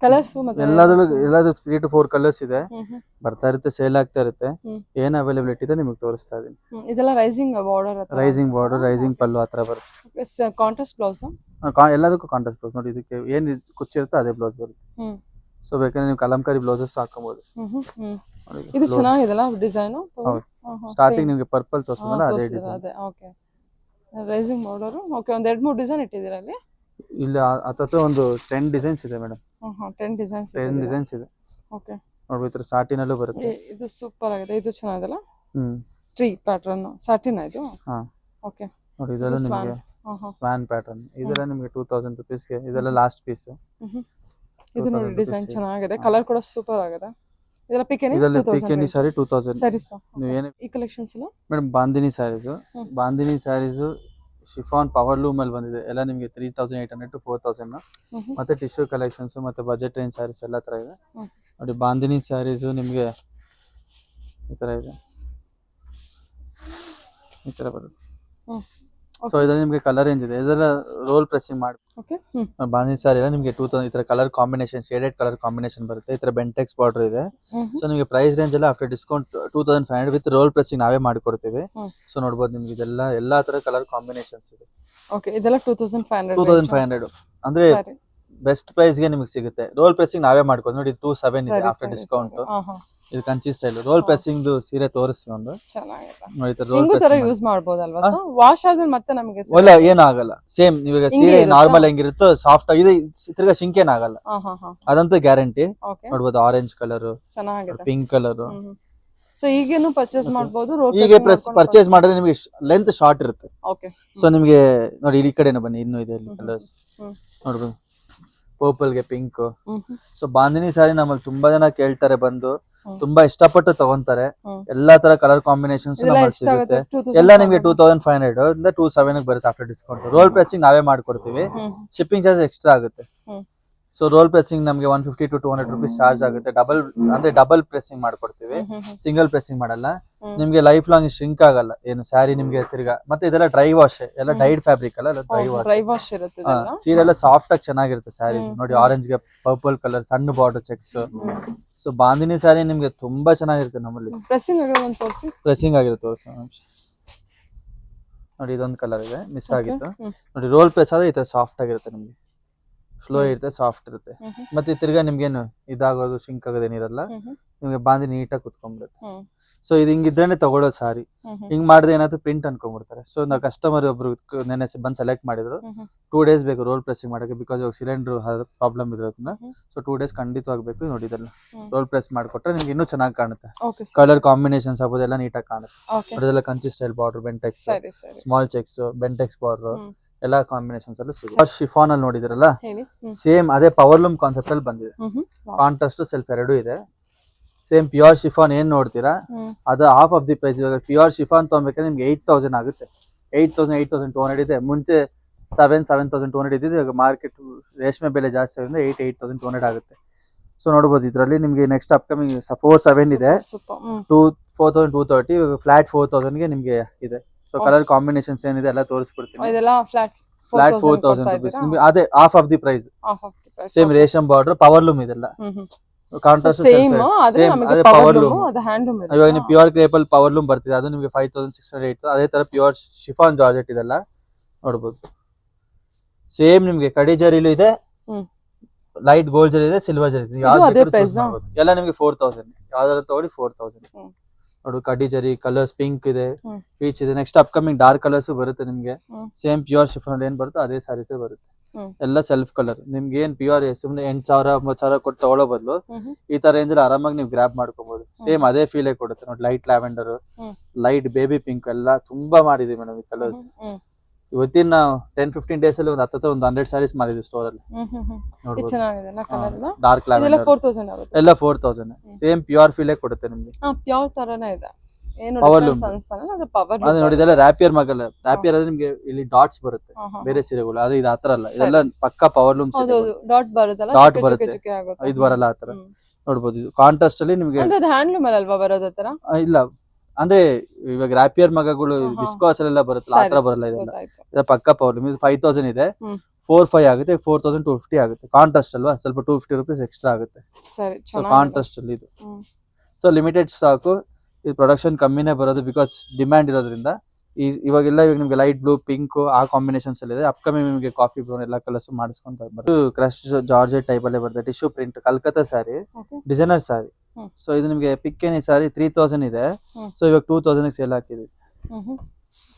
ಕಲರ್ಸ್ ಮತ್ತೆ ಎಲ್ಲದರಲ್ಲೂ 3 to 4 ಕಲರ್ಸ್ ಇದೆ. ಹ್ಮ್ ಬರ್ತಾ ಇರುತ್ತೆ, ಸೇಲ್ ಆಗ್ತಾ ಇರುತ್ತೆ. ಹ್ಮ್ ಏನು ಅವೈಲಬಿಲಿಟಿ ಇದೆ ನಿಮಗೆ ತೋರಿಸ್ತಾ ಇದೀನಿ. ಇದೆಲ್ಲ rising border rising border, rising ಪಲ್ಲು ಆ ಥರ ಬರುತ್ತೆ. ಕಾಂಟ್ರಾಸ್ಟ್ ಬ್ಲೌಸ್ ಎಲ್ಲದಕ್ಕೂ ಕಾಂಟ್ರಾಸ್ಟ್ ಬ್ಲೌಸ್ ನೋಡಿ. ಇದಕ್ಕೆ ಏನು ಕುಚ್ಚಿರುತ್ತೋ ಅದೇ ಬ್ಲೌಸ್ ಬರುತ್ತೆ. ಹ್ಮ್ ಸೊ ಬೇಕಾದ್ರೆ ನೀವು ಕಲಂಕಾರಿ ಬ್ಲೌಸಸ್ ಹಾಕೊಬಹುದು. ಹ್ಮ್ ಇದು ಚೆನ್ನಾಗಿದೆಲ್ಲ ಡಿಸೈನ್ ಹೌದು ಸ್ಟಾರ್ಟಿಂಗ್ ನಿಮಗೆ ಪರ್ಪಲ್ ತೋರಿಸಿದ್ನಲ್ಲ ಅದೇ ಡಿಸೈನ್. ಅದೇ ಓಕೆ ರೈಸಿಂಗ್ ಬಾರ್ಡರ್ ಓಕೆ ಒಂದು 2-3 ಡಿಸೈನ್ ಇಟ್ಟಿದ್ದೀರಾ ಅಲ್ಲಿ. ಇಲ್ಲಿ ಹತ್ತತ್ರ ಒಂದು 10 ಡಿಸೈನ್ಸ್ ಇದೆ ಮೇಡಮ್. 10 ಡಿಸೈನ್ಸ್ 10 ಡಿಸೈನ್ಸ್ ಇದೆ ಓಕೆ ನೋಡ್ಬೋದು. ಸಾಟಿನಲ್ಲೂ ಬರುತ್ತೆ. ಇದು ಸೂಪರ್ ಆಗಿದೆ ಇದು ಚೆನ್ನಾಗಿದೆಲ್ಲ ಹ್ಮ್ ಟ್ರೀ ಪ್ಯಾಟರ್ನ್ ಸಾಟಿನ ಇದು ಹಾ ಓಕೆ ನೋಡಿ ಇದೆಲ್ಲ ನಿಮಗೆ ಸ್ವಾನ್ ಪ್ಯಾಟರ್ನ್ ಇದೆಲ್ಲ ನಿಮಗೆ 2000 ರುಪೀಸ್ಗೆ ಇದೆಲ್ಲ ಲಾಸ್ಟ್ ಪೀಸ್. ಇದು ನೋಡಿ ಡಿಸೈನ್ ಚೆನ್ನಾಗಿದೆ ಕಲರ್ ಕೂಡ ಸೂಪರ್ ಆಗಿದೆ. ಇದೆಲ್ಲ ಪಿಕೆನಿ ಇದೆಲ್ಲ ಪಿಕೆನಿ ಸಾರಿ 2000 ಸರೀಸ್ ನೀವು ಏನು ಈ ಕಲೆಕ್ಷನ್ಸ್ ಎಲ್ಲ madam bandhani saris chiffon power loom ಅಲ್ಲಿ ಬಂದಿದೆ ಎಲ್ಲ ನಿಮಗೆ 3800 to 4000 ಮತ್ತೆ ಟಿಶ್ಯೂ ಕಲೆಕ್ಷನ್ಸ್ ಮತ್ತೆ ಬಜೆಟ್ ರೇಂಜ್ ಸ್ಯಾರೀಸ್ ಎಲ್ಲ ತರ ಇದೆ ನೋಡಿ. ಬಾಂದಿನಿ ಸ್ಯಾರೀಸ್ ನಿಮಗೆ ಈ ತರ ಇದೆ, ಈ ತರ ಬರುತ್ತೆ. ಸೊ ಇದರಲ್ಲಿ ನಿಮಗೆ ಕಲರ್ ರೇಂಜ್ ಇದೆ. ಇದೆಲ್ಲ ರೋಲ್ ಪ್ರೆಸ್ಸಿಂಗ್ ಮಾಡಿ ಓಕೆ ಬಾಂದಿನಿ ಸ್ಯಾರಿ ಎಲ್ಲ ನಿಮಗೆ 2000 ಈ ತರ colour combination shaded colour combination ಬರುತ್ತೆ. ಈ ತರ ಬೆಂಟೆಕ್ಸ್ ಬಾರ್ಡರ್ ಇದೆ. ಸೊ ನಿಮಗೆ ಪ್ರೈಸ್ ರೇಂಜ್ ಎಲ್ಲ after discount 2500 with roll pressing ನಾವೇ ಮಾಡಿಕೊಡ್ತೀವಿ. ಸೊ ನೋಡಬಹುದು ನಿಮಗೆ ಇದೆಲ್ಲ ಎಲ್ಲಾ ತರ ಕಲರ್ ಕಾಂಬಿನೇಷನ್ಸ್ ಇದೆ. ಓಕೆ ಇದೆಲ್ಲ 2500 ಅಂದ್ರೆ ಬೆಸ್ಟ್ ಪ್ರೈಸ್ ಗೆ ನಿಮಗೆ ಸಿಗುತ್ತೆ. ರೋಲ್ ಪ್ರೆಸ್ಸಿಂಗ್ ನಾವೇ ಮಾಡ್ಕೊಡ್ತೀವಿ ನೋಡಿ. 27 ಇದೆ ಆಫ್ಟರ್ ಡಿಸ್ಕೌಂಟ್. ಇದು ಕಂಚಿ ಸ್ಟೈಲ್ ರೋಲ್ ಪ್ರೆಸ್ಸಿಂಗ್ ದುಸೀರೆ ತೋರಿಸ್ತೀವಿ ಒಂದು ಚೆನ್ನಾಗಿದೆ. ಹಿಂಗು ತರ ಯೂಸ್ ಮಾಡಬಹುದಲ್ವಾ ಸರ್? ವಾಶ್ ಆದ್ಮೇಲೆ ಮತ್ತೆ ನಮಗೆ ಇಲ್ಲ ಏನು ಆಗಲ್ಲ. ಸೇಮ್ ಇವಾಗ ಸೀರೆ ನಾರ್ಮಲ್ ಹೆಂಗಿರುತ್ತೋ ಸಾಫ್ಟ್ ಆಗಿದೆ, ತಿರ್ಗಾ ಶಿಂಕೇನ್ ಆಗಲ್ಲ, ಅದಂತೂ ಗ್ಯಾರಂಟಿ. ನೋಡಬಹುದು ಆರೆಂಜ್ ಕಲರ್, ಚೆನ್ನಾಗಿದೆ ಪಿಂಕ್ ಕಲರ್. ಸೊ ಈಗೇನು ಪರ್ಚೇಸ್ ಮಾಡಬಹುದು. ಹೀಗೆ ಪರ್ಚೇಸ್ ಮಾಡಿದ್ರೆ ನಿಮಗೆ ಲೆಂತ್ ಶಾರ್ಟ್ ಇರುತ್ತೆ. ಓಕೆ ಸೊ ನಿಮಗೆ ನೋಡಿ ಈ ಕಡೆನೇ ಬನ್ನಿ, ಇನ್ನೂ ಇದೆ ಇಲ್ಲಿ ಕಲರ್ಸ್ ನೋಡ್ಬೋದು. ಪರ್ಪಲ್ ಗೆ ಪಿಂಕ್. ಸೊ ಬಾಂದಿನಿ ಸ್ಯಾರಿ ನಮ್ಮಲ್ಲಿ ತುಂಬಾ ಜನ ಕೇಳ್ತಾರೆ, ಬಂದು ತುಂಬಾ ಇಷ್ಟಪಟ್ಟು ತಗೊಂತಾರೆ. ಎಲ್ಲಾ ತರ ಕಲರ್ ಕಾಂಬಿನೇಷನ್ಸ್ ನಮ್ಮಲ್ಲಿ ಸಿಗುತ್ತೆ. ಎಲ್ಲ ನಿಮಗೆ 2500 ಇಂದ 27 ಬರುತ್ತೆ ಆಫ್ಟರ್ ಡಿಸ್ಕೌಂಟ್. ರೋಲ್ ಪ್ರೆಸ್ಸಿಂಗ್ ನಾವೇ ಮಾಡ್ಕೊಡ್ತೀವಿ. ಶಿಪ್ಪಿಂಗ್ ಚಾರ್ಜ್ ಎಕ್ಸ್ಟ್ರಾ ಆಗುತ್ತೆ. ಸೊ ರೋಲ್ ಪ್ರೆಸ್ಸಿಂಗ್ ನಮಗೆ 150 to 200 ರುಪೀಸ್ ಚಾರ್ಜ್ ಆಗುತ್ತೆ. ಡಬಲ್ ಪ್ರೆಸ್ಸಿಂಗ್ ಮಾಡ್ಕೊಡ್ತೀವಿ, ಸಿಂಗಲ್ ಪ್ರೆಸ್ಸಿಂಗ್ ಮಾಡಲ್ಲ. ನಿಮ್ಗೆ ಲೈಫ್ ಲಾಂಗ್ ಶಿಂಕ್ ಆಗಲ್ಲ ಏನು ಸ್ಯಾರಿ ನಿಮ್ಗೆ ತಿರ್ಗಾ. ಮತ್ತೆ ಇದೆಲ್ಲ ಡ್ರೈ ವಾಶ್, ಎಲ್ಲ ಡೈಡ್ ಫ್ಯಾಬ್ರಿಕ್ ಅಲ್ಲ, ಡ್ರೈ ವಾಶ್ ಇರುತ್ತೆ. ಸೀರೆ ಎಲ್ಲ ಸಾಫ್ಟ್ ಆಗಿ ಚೆನ್ನಾಗಿರುತ್ತೆ ಸ್ಯಾರಿ ನೋಡಿ. ಆರೆಂಜ್ ಗೆ ಪರ್ಪಲ್ ಕಲರ್ ಸಣ್ಣ border cheques. So bandhani sari ನಿಮ್ಗೆ ತುಂಬಾ ಚೆನ್ನಾಗಿರುತ್ತೆ ನಮ್ಮಲ್ಲಿ. ಪ್ರೆಸ್ಸಿಂಗ್ ಆಗಿರುತ್ತೆ ನೋಡಿ. ಇದೊಂದು ಕಲರ್ ಇದೆ, ಮಿಸ್ ಆಗಿತ್ತು ನೋಡಿ. ರೋಲ್ ಪ್ರೆಸ್ ಆದ್ರೆ ಈ ತರ ಸಾಫ್ಟ್ ಆಗಿರುತ್ತೆ ನಿಮ್ಗೆ, ಸ್ಲೋ ಇರುತ್ತೆ, ಸಾಫ್ಟ್ ಇರುತ್ತೆ. ಮತ್ತೆ ತಿರ್ಗಾ ನಿಮ್ಗೇನು ಇದಾಗೋದು ಶಿಂಕ್ ಆಗೋದೇನಿರಲ್ಲ. ನಿಮ್ಗೆ ಬಾಂದಿ ನೀಟಾಗಿ ಕುತ್ಕೊಂಡ್ಬಿಡುತ್ತೆ. ಸೊ ಇದು ಹಿಂಗಿದ್ರೇನೆ ತಗೊಳ್ಳೋದು ಸಾರಿ. ಹಿಂಗ್ ಮಾಡಿದ್ರೆ ಏನಾದ್ರು ಪ್ರಿಂಟ್ ಅನ್ಕೊಂಡ್ಬಿಡ್ತಾರೆ. ಸೊ ನಾವು ಕಸ್ಟಮರ್ ಒಬ್ರು ನೆನ್ನೆ ಬಂದು ಸೆಲೆಕ್ಟ್ ಮಾಡಿದ್ರು. 2 days ಬೇಕು ರೋಲ್ ಪ್ರೆಸ್ಸಿಂಗ್ ಮಾಡಕ್ಕೆ, ಬಿಕಾಸ್ ಇವಾಗ ಸಿಲಿಂಡರ್ ಪ್ರಾಬ್ಲಮ್ ಇರೋದ್ರಿಂದ. So 2 days ಖಂಡಿತವಾಗಬೇಕು. ನೋಡಿ ಇದೆಲ್ಲ ರೋಲ್ ಪ್ರೆಸ್ ಮಾಡ್ಕೊಟ್ರೆ ನಿಮ್ಗೆ ಇನ್ನೂ ಚೆನ್ನಾಗಿ ಕಾಣುತ್ತೆ. ಕಲರ್ ಕಾಂಬಿನೇಷನ್ಸ್ ಆಗ್ಬೋದು ಎಲ್ಲ ನೀಟಾಗಿ ಕಾಣುತ್ತೆ. ಅದೆಲ್ಲ Kanchi style border, Bentex, small cheques, Bentex border ಎಲ್ಲಾ ಕಾಂಬಿನೇಷನ್ಸ್ ಅಲ್ಲೂ ಸಿಗುತ್ತೆ. ಶಿಫಾನ್ ಅಲ್ಲಿ ನೋಡಿದಿರಲ್ಲ, ಸೇಮ್ ಅದೇ ಪವರ್ ಲೂಮ್ ಕಾನ್ಸೆಪ್ಟ್ ಅಲ್ಲಿ ಬಂದಿದೆ. ಕಾಂಟ್ರಾಸ್ಟ್ ಸೆಲ್ಫ್ ಎರಡೂ ಇದೆ. ಸೇಮ್ ಪ್ಯೂರ್ ಶಿಫಾನ್ ಏನ್ ನೋಡ್ತೀರಾ ಅದು ಹಾಫ್ ಆಫ್ ದಿ ಪ್ರೈಸ್. ಇವಾಗ ಪ್ಯೂರ್ ಶಿಫಾನ್ ತಗೊಬೇಕಾದ್ರೆ ನಿಮ್ಗೆ 8000 ಆಗುತ್ತೆ. 8200 ಇದೆ. ಮುಂಚೆ 7200 ಇದ್ದಿದ್ದು, ಇವಾಗ ಮಾರ್ಕೆಟ್ ರೇಷ್ಮೆ ಬೆಲೆ ಜಾಸ್ತಿ ಆಗೋದ್ರಿಂದ 8200 ಆಗುತ್ತೆ. ಸೊ ನೋಡಬಹುದು ಇದರಲ್ಲಿ ನಿಮ್ಗೆ ನೆಕ್ಸ್ಟ್ ಅಪ್ಕಮಿಂಗ್ 47 ಇದೆ, 4230. ಇವಾಗ ಫ್ಲಾಟ್ 4000 ಗೆ ನಿಮ್ಗೆ ಇದೆ. ಸೊ ಕಲರ್ ಕಾಂಬಿನೇಷನ್ಸ್ ಏನಿದೆ ಎಲ್ಲ ತೋರಿಸ್ಬಿಡ್ತೀನಿ. ಫ್ಲಾಟ್ 4000 ರುಪೀಸ್ ನಿಮ್ಗೆ ಅದೇ half of the price. Same ರೇಷಮ್ ಬಾರ್ಡರ್, ಪವರ್ ಲೂಮ್ ಇದೆಲ್ಲ ಕಾಂಟ್ರಾಸ್ಟ್ ಸೇಮ್ ಅದೇ ಪವರ್ ಲೂಮ್. ಇವಾಗ ನೀವು ಪ್ಯೂರ್ ಕ್ರೇಪಲ್ ಪವರ್ ಲೂಮ್ ಬರ್ತಿದೆ, ಅದು ನಿಮಗೆ 5608. ಅದೇ ತರ ಪ್ಯೂರ್ ಶಿಫಾನ್ ಜಾರ್ಜೆಟ್ ಇದೆಲ್ಲ ನೋಡಬಹುದು. ಸೇಮ್ ನಿಮ್ಗೆ ಕಡಿ ಜರಿಲು ಇದೆ, ಲೈಟ್ ಗೋಲ್ಡ್ ಜರಿ ಇದೆ, ಸಿಲ್ವರ್ ಜರಿ ಇದೆ. ಎಲ್ಲ ನಿಮ್ಗೆ 4000. ಯಾವ್ದಾದ್ರು ತಗೊಳ್ಳಿ 4000. ನೋಡು ಕಡ್ಡಿ ಜರಿ ಕಲರ್ಸ್ ಪಿಂಕ್ ಇದೆ, ಹ್ಮ್. ಪೀಚ್ ಇದೆ. ನೆಕ್ಸ್ಟ್ ಅಪ್ಕಮಿಂಗ್ ಡಾರ್ಕ್ ಕಲರ್ಸ್ ಬರುತ್ತೆ ನಿಮ್ಗೆ. ಹ್ಮ್. ಸೇಮ್ ಪ್ಯೂರ್ ಶಿಫಾನ್ ಅಲ್ಲಿ ಏನ್ ಬರುತ್ತೋ ಅದೇ ಸಾರೀಸ್ ಬರುತ್ತೆ. ಹ್ಮ್. ಎಲ್ಲ ಸೆಲ್ಫ್ ಕಲರ್. ನಿಮ್ಗೆ ಏನ್ ಪ್ಯೂರ್ ಸುಮ್ನೆ 8,000 9,000 ಕೊಟ್ಟು ತಗೊಳ್ಳೋ ಬದಲು ಹ್ಮ್. ಈ ತರ ರೇಂಜ್ ಅಲ್ಲಿ ಆರಾಮಾಗಿ ನೀವು ಗ್ರಾಬ್ ಮಾಡ್ಕೋಬಹುದು. ಸೇಮ್ ಹ್ಮ್. ಅದೇ ಫೀಲೇ ಕೊಡುತ್ತೆ ನೋಡಿ. ಲೈಟ್ ಲ್ಯಾವೆಂಡರ್, ಹ್ಮ್. ಲೈಟ್ ಬೇಬಿ ಪಿಂಕ್ ಎಲ್ಲ ತುಂಬಾ ಮಾಡಿದೀವಿ ಮೇಡಮ್ ಈ ಕಲರ್ಸ್. ಹ್ಮ್. ಇವತ್ತಿನ 10-15 ಡೇಸ್ ಅಲ್ಲಿ ಒಂದು 100 ಸ್ಯಾರೀಸ್ ಮಾಡಿದ್ವಿ ಸ್ಟೋರ್ ಅಲ್ಲಿ. ಹ್ಮ್. ಹ್ಮ್. ಇದು ನೋಡ್ಬೋದು. ಚೆನ್ನಾಗಿದೆ ಕಲರ್ ಎಲ್ಲ. ಡಾರ್ಕ್ ಇದೆಲ್ಲ ಲ್ಯಾವೆಂಡರ್ 4000 ಆಗುತ್ತೆ. ಎಲ್ಲ 4,000. ಸೇಮ್ ಪ್ಯೂರ್ ಫೀಲೇ ಕೊಡುತ್ತೆ ನಿಮ್ಗೆ. ಪ್ಯೂರ್ ತರನೇ ಇದೆ. ಏನು Power ಡಿಫರೆನ್ಸ್ loom. ಅನ್ಸ್ತಾನೆ ಅದು ಪವರ್ ಅದು ನೋಡಿ ಇದೆಲ್ಲ ರ್ಯಾಪಿಯರ್ ಮಗಲ್ಲ. ರ್ಯಾಪಿಯರ್ ಅಂದ್ರೆ ನಿಮ್ಗೆ ಇಲ್ಲಿ ಡಾಟ್ಸ್ ಬರುತ್ತೆ ಬೇರೆ ಸೀರೆಗಳು. ಅದು ಇದು ಆತರ ಅಲ್ಲ, ಇದೆಲ್ಲ ಪಕ್ಕಾ ಪವರ್ ಲೂಮ್ ಹೌದು ಡಾಟ್ ಬರುತ್ತಲ್ಲ, ಡಾಟ್ ಚುಕ್ಕೆ ಬರುತ್ತೆ. ಚುಕ್ಕೆ ಆಗುತ್ತೆ. ಇದು ಬರಲ್ಲ ಆತರ. ನೋಡ್ಬೋದು ಇದು ಕಾಂಟ್ರಾಸ್ಟ್ ಅಲ್ಲಿ ನಿಮ್ಗೆ. ಅಂದ್ರೆ ಅದು ಹ್ಯಾಂಡ್ಲೂಮ್ ಅಲ್ವಾ ಬರೋದು ಆ ತರ? ಇಲ್ಲ ಅಂದ್ರೆ ಇವಾಗ ರ್ಯಾಪಿಯರ್ ಮಗಗಳು ಆಹಾ. ವಿಸ್ಕಾಸ್ ಅಲ್ಲೆಲ್ಲ ಬರುತ್ತಲ್ಲ ಆತರ ಸರಿ, ಬರಲ್ಲ ಇದೆಲ್ಲ. ಗೊತ್ತಾಯ್ತು. ಇದು ಪಕ್ಕಾ ಪವರ್ ಲೂಮ್. ಇದು 5,000 ಇದೆ. ಹ್ಮ್. 4,500 ಆಗುತ್ತೆ. 4,250 ಆಗುತ್ತೆ. ಕಾಂಟ್ರಾಸ್ಟ್ ಅಲ್ವಾ, ಸ್ವಲ್ಪ 250 rupees ಎಕ್ಸ್ಟ್ರಾ ಆಗುತ್ತೆ. ಸರಿ, ಸೊ ಚೆನ್ನಾಗಿದೆ. ಕಾಂಟ್ರಾಸ್ಟ್ ಅಲ್ಲಿ ಇದು. ಹ್ಮ್. So limited stock. ಇದು ಪ್ರೊಡಕ್ಷನ್ ಕಮ್ಮಿನೇ ಬರೋದು ಬಿಕಾಸ್ ಡಿಮ್ಯಾಂಡ್ ಇರೋದ್ರಿಂದ. ಇವಾಗ ನಿಮ್ಗೆ ಲೈಟ್ ಬ್ಲೂ ಪಿಂಕ್ ಆ ಕಾಂಬಿನೇಷನ್ಸ್ ಅಲ್ಲಿ ಇದೆ. ಅಪ್ಕಮಿಂಗ್ ನಿಮಗೆ ಕಾಫಿ ಬ್ರೌನ್ ಎಲ್ಲ ಕಲರ್ಸ್ ಮಾಡಿಸ್ಕೊಂತ ಬರ್ತಾರೆ. ಕ್ರಶ್ ಜಾರ್ಜೆಟ್ ಟೈಪ್ ಅಲ್ಲೇ ಬರುತ್ತೆ. Tissue print Calcutta sari, Okay. Designer sari. Hmm. So ಇದು ನಿಮಗೆ ಪಿಕ್ ಏನಿ ಸ್ಯಾರಿ 3,000 ಇದೆ. ಹ್ಮ್. ಸೊ ಇವಾಗ 2,000 ಸೇಲ್ ಹಾಕಿದ್ವಿ. ಹ್ಮ್.